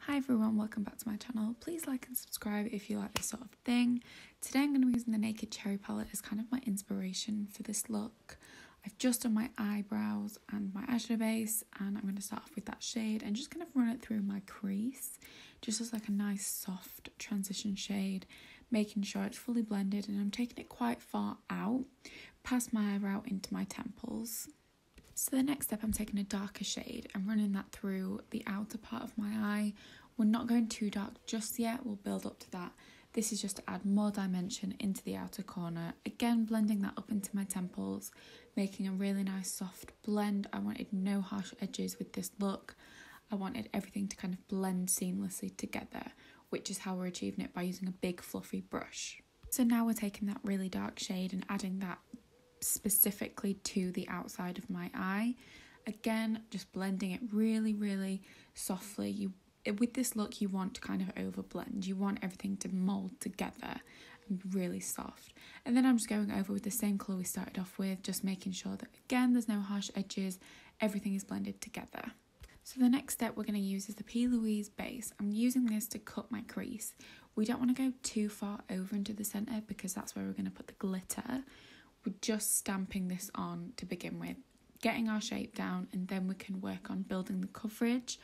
Hi everyone, welcome back to my channel. Please like and subscribe if you like this sort of thing. Today I'm going to be using the Naked Cherry palette as kind of my inspiration for this look. I've just done my eyebrows and my eyeshadow base, and I'm going to start off with that shade and just kind of run it through my crease, just as like a nice soft transition shade, making sure it's fully blended, and I'm taking it quite far out, past my eyebrow into my temples. So the next step, I'm taking a darker shade and running that through the outer part of my eye. We're not going too dark just yet, we'll build up to that. This is just to add more dimension into the outer corner. Again, blending that up into my temples, making a really nice soft blend. I wanted no harsh edges with this look. I wanted everything to kind of blend seamlessly together, which is how we're achieving it by using a big fluffy brush. So now we're taking that really dark shade and adding that specifically to the outside of my eye. Again, just blending it really softly. With this look, you want to kind of over blend. You want everything to mold together and be really soft. And then I'm just going over with the same colour we started off with, just making sure that again there's no harsh edges, everything is blended together. So the next step we're going to use is the P. Louise base. I'm using this to cut my crease. We don't want to go too far over into the centre because that's where we're going to put the glitter. We're just stamping this on to begin with, getting our shape down, and then we can work on building the coverage.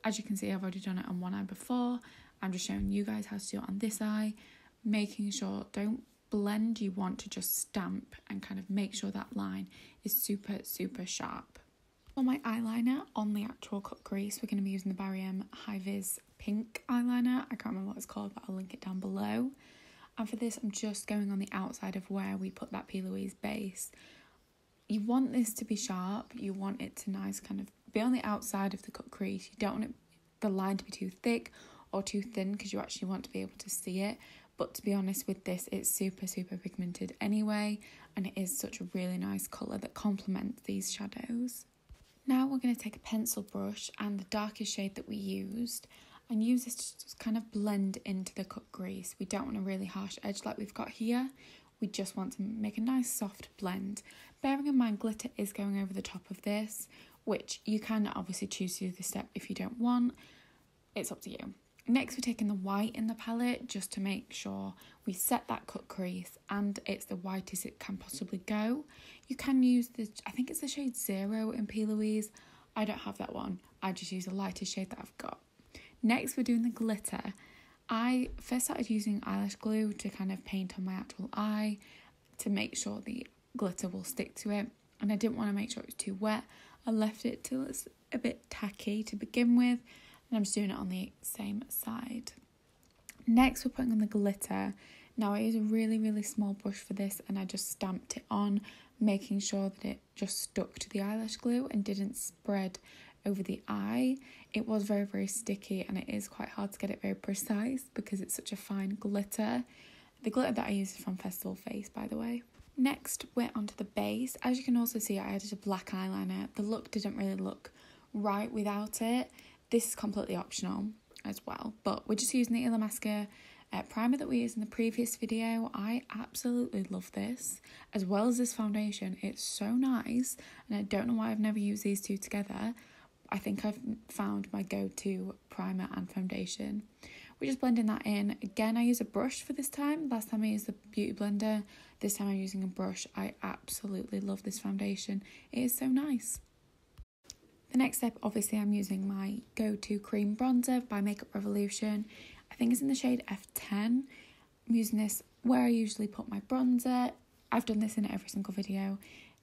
As you can see, I've already done it on one eye before. I'm just showing you guys how to do it on this eye, making sure don't blend, you want to just stamp and kind of make sure that line is super sharp. For my eyeliner on the actual cut crease, we're going to be using the Barry M High Vis Pink eyeliner. I can't remember what it's called, but I'll link it down below. And for this, I'm just going on the outside of where we put that P. Louise base. You want this to be sharp. You want it to nice kind of be on the outside of the cut crease. You don't want the line to be too thick or too thin because you actually want to be able to see it. But to be honest with this, it's super pigmented anyway. And it is such a really nice colour that complements these shadows. Now we're going to take a pencil brush and the darkest shade that we used and use this to just kind of blend into the cut crease. We don't want a really harsh edge like we've got here. We just want to make a nice soft blend. Bearing in mind, glitter is going over the top of this, which you can obviously choose to do this step if you don't want. It's up to you. Next, we're taking the white in the palette just to make sure we set that cut crease and it's the whitest it can possibly go. You can use the, I think it's the shade 0 in P. Louise. I don't have that one. I just use the lightest shade that I've got. Next, we're doing the glitter. I first started using eyelash glue to kind of paint on my actual eye to make sure the glitter will stick to it. And I didn't want to make sure it was too wet. I left it till it's a bit tacky to begin with. And I'm just doing it on the same side. Next, we're putting on the glitter. Now, I use a really small brush for this and I just stamped it on, making sure that it just stuck to the eyelash glue and didn't spread over the eye. It was very sticky and it is quite hard to get it very precise because it's such a fine glitter. The glitter that I use is from Festival Face, by the way. Next, we're onto the base. As you can also see, I added a black eyeliner. The look didn't really look right without it. This is completely optional as well, but we're just using the Illamasqua primer that we used in the previous video. I absolutely love this, as well as this foundation. It's so nice, and I don't know why I've never used these two together. I think I've found my go-to primer and foundation. We're just blending that in. Again, I use a brush for this time. Last time I used the Beauty Blender. This time I'm using a brush. I absolutely love this foundation. It is so nice. The next step, obviously, I'm using my go-to cream bronzer by Makeup Revolution. I think it's in the shade F10. I'm using this where I usually put my bronzer. I've done this in every single video.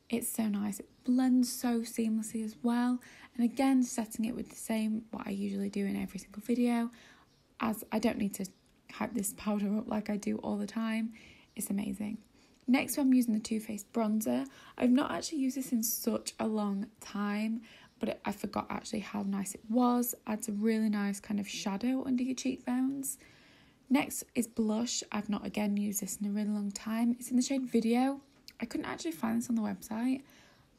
It's so nice. It blends so seamlessly as well. And again, setting it with the same, what I usually do in every single video, as I don't need to hype this powder up like I do all the time. It's amazing. Next, I'm using the Too Faced bronzer. I've not actually used this in such a long time, but I forgot actually how nice it was. Adds a really nice kind of shadow under your cheekbones. Next is blush. I've not again used this in a really long time. It's in the shade Video. I couldn't actually find this on the website.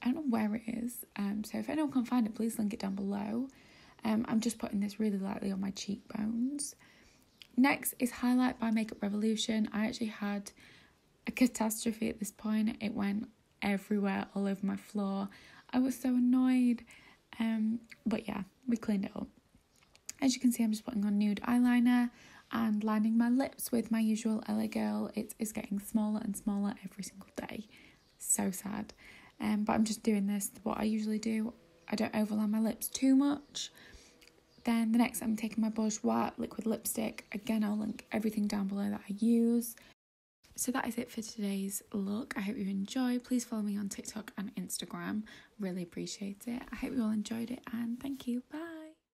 I don't know where it is. So if anyone can find it, please link it down below. I'm just putting this really lightly on my cheekbones. Next is Highlight by Makeup Revolution. I actually had a catastrophe at this point. It went everywhere, all over my floor. I was so annoyed. But yeah, we cleaned it up. As you can see, I'm just putting on nude eyeliner and lining my lips with my usual LA Girl. It is getting smaller and smaller every single day. So sad. But I'm just doing this, what I usually do. I don't overline my lips too much. Then the next, I'm taking my Bourjois liquid lipstick. Again, I'll link everything down below that I use. So that is it for today's look. I hope you enjoyed. Please follow me on TikTok and Instagram. Really appreciate it. I hope you all enjoyed it, and thank you. Bye.